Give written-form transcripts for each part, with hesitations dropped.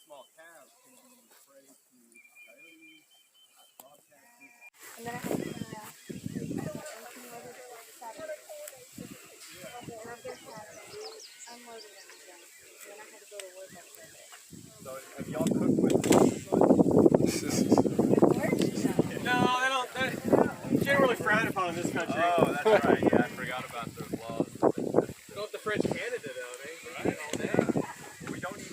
small calves can be prey to coyotes, bobcats. And then I had to unloaded them again. And then I had to go to work on Sunday. So have y'all cooked with No, they don't. They generally frowned upon in this country. Oh, that's right. Yeah, I forgot about those laws. Go up to French Canada though, they eat all day. We don't eat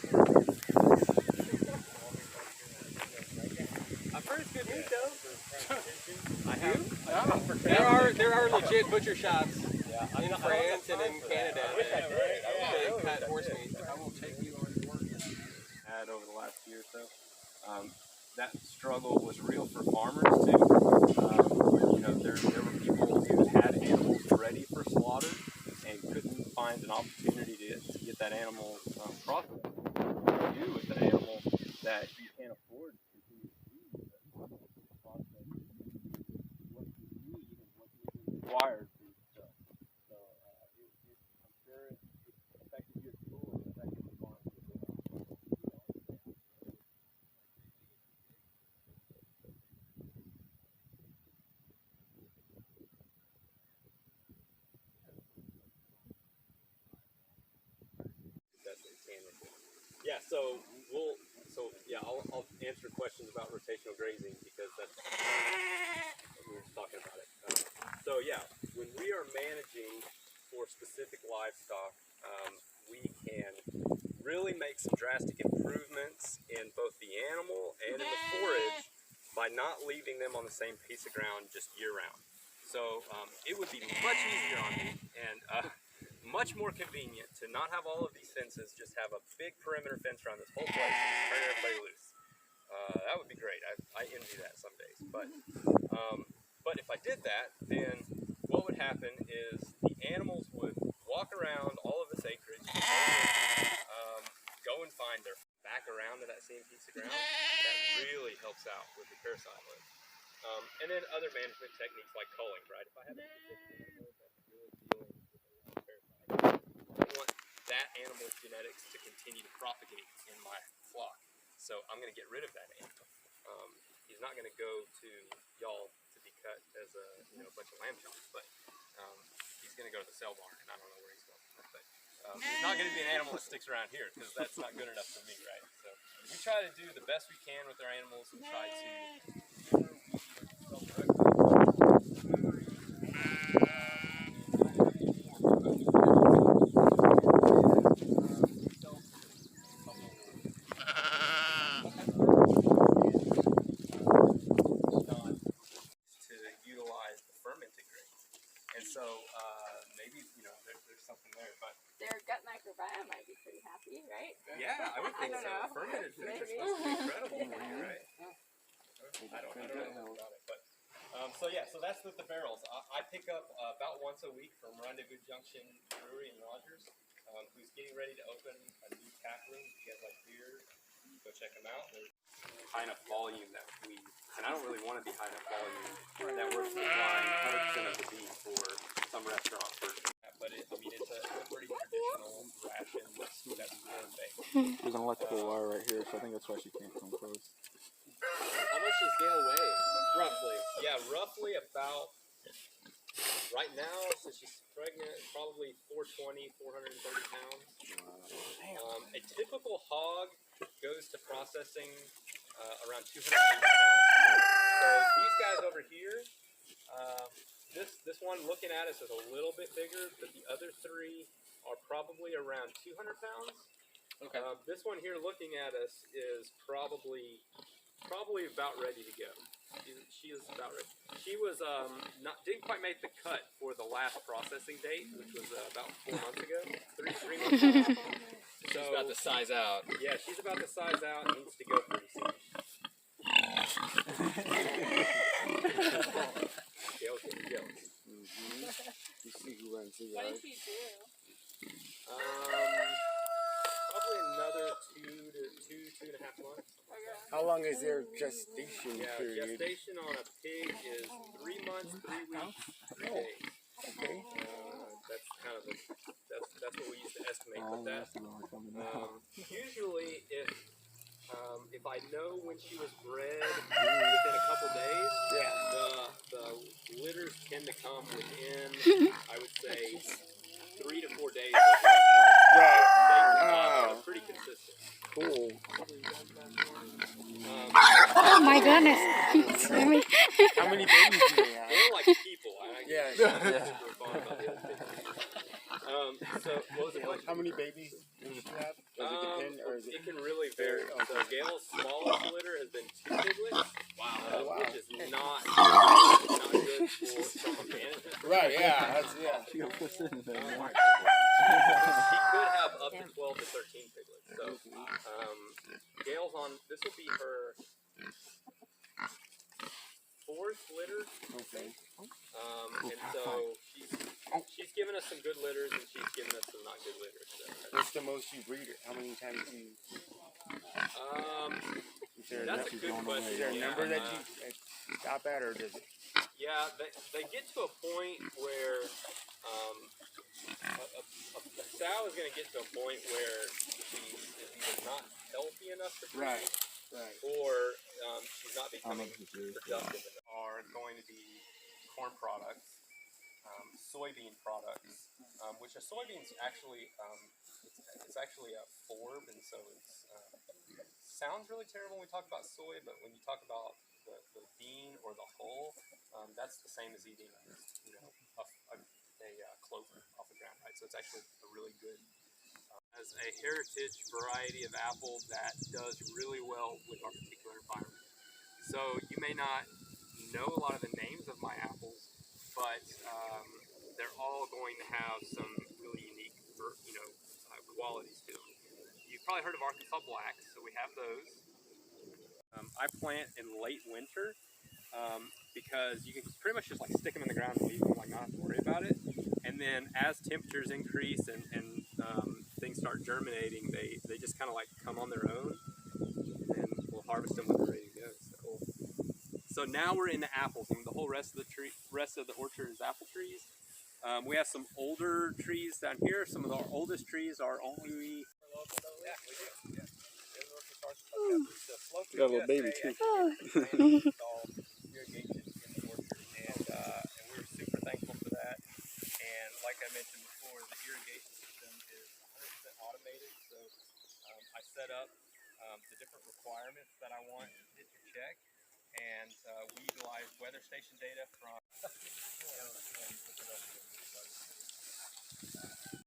I've heard it's good meat though. I have. There are legit butcher shops Yeah, in France and in Canada that cut horse meat. I will take you on your work. Had over the last year or so. That struggle was real for farmers too. There were people who had animals ready for slaughter and couldn't find an opportunity to get that animal processed. What to do with an animal that you can't afford to continue to feed, process what you need and what is required for yourself. So I'm sure it affected your school and affected the farm as well. Yeah, I'll answer questions about rotational grazing because that's we were just talking about it. When we are managing for specific livestock, we can really make some drastic improvements in both the animal and in the forage by not leaving them on the same piece of ground just year round. So it would be much easier on me and much more convenient to not have all of these fences, just have a big perimeter fence around this whole place and just turn everybody loose. That would be great. I envy that some days. But if I did that, then what would happen is the animals would walk around all of this acreage, go and find their back around to that same piece of ground. That really helps out with the parasite load. And then other management techniques like culling, right? If I have a specific animal that's really dealing with a parasite, I want that animal's genetics to continue to propagate in my flock. So I'm going to get rid of that animal. He's not going to go to y'all to be cut as a bunch of lamb chops, but he's going to go to the sale barn, and I don't know where he's going. But he's not going to be an animal that sticks around here because that's not good enough for me, right? So we try to do the best we can with our animals and try to utilize the fermented grains. And so maybe there's something there, but Their gut microbiome might be pretty happy, right? yeah, I would think so. know. Fermented foods are supposed to be incredible for you, right? I don't know about it, but so that's with the barrels. I pick up about once a week from Rendezvous Junction Brewery in Rogers, who's getting ready to open a new tap room. If you guys like beer, go check them out. There's high enough volume that and I don't really want to be high enough volume that we're supplying 100% of the beef for some restaurant person. But it's a pretty traditional ration that's baked. There's an electrical wire right here, so I think that's why she can't come close. How much does Gail weigh? Roughly. Yeah, roughly about, right now, since she's pregnant, probably 420, 430 pounds. A typical hog goes to processing around 280 pounds. So these guys over here, this one looking at us is a little bit bigger, but the other three are probably around 200 pounds. Okay. This one here looking at us is probably about ready to go. She is about ready. She was didn't quite make the cut for the last processing date, which was about 4 months ago, 3 months ago. So she's about to size out. Yeah, she's about to size out. Needs to go pretty soon. Gills. You see who runs the What yard. did she do? Probably another 2.5 months. How long is their gestation Yeah, period? gestation on a pig is 3 months, 3 weeks, 3 days. Okay. That's kind of that's what we used to estimate. But that usually, if If I know when she was bred within a couple days, the litters tend to come within, I would say, 3 to 4 days of Right. They're pretty consistent. Cool. Oh my goodness. Sammy. How many babies do they have? They're like people. Yeah. Super fun about the other thing. So what was the question? How many babies does she have? Does it depend, or is it? It can really vary. So Gail's smallest litter has been 2 piglets, which is not good from a management. Right. Yeah. That's She gonna push it in there. She could have up to 12 to 13 piglets. So Gail's on. This will be her 4th litter. Okay. And so she's given us some good litters, and she's given us some not good litters. So What's the most you breed her? How many times do you? That's a good question. Is there a number that you stop at, or does it? Yeah, they get to a point where a sow is going to get to a point where she is either not healthy enough to breed, Right. or she's not becoming productive enough. Are going to be corn products, soybean products, which a soybean's actually it's actually a forb, and so it's sounds really terrible when we talk about soy, but when you talk about the bean or the hull, that's the same as eating a clover off the ground, right? So it's actually a really good as a heritage variety of apple that does really well with our particular environment. So you may not know a lot of the names of my apples, but they're all going to have some really unique, qualities to them. You've probably heard of Arkansas Blacks, so we have those. I plant in late winter because you can pretty much just like stick them in the ground and leave them, like not have to worry about it. And then as temperatures increase and things start germinating, they just kind of like come on their own, and we'll harvest them when they're ready to go. So now we're into apples, and the whole rest of the orchard is apple trees. We have some older trees down here. Some of our oldest trees are only. Yeah, we do. Yeah. Got a little baby too. Irrigation in the orchard, and we're super thankful for that. And like I mentioned before, the irrigation system is 100% automated. So I set up the different requirements that I want it to check, and we utilize weather station data from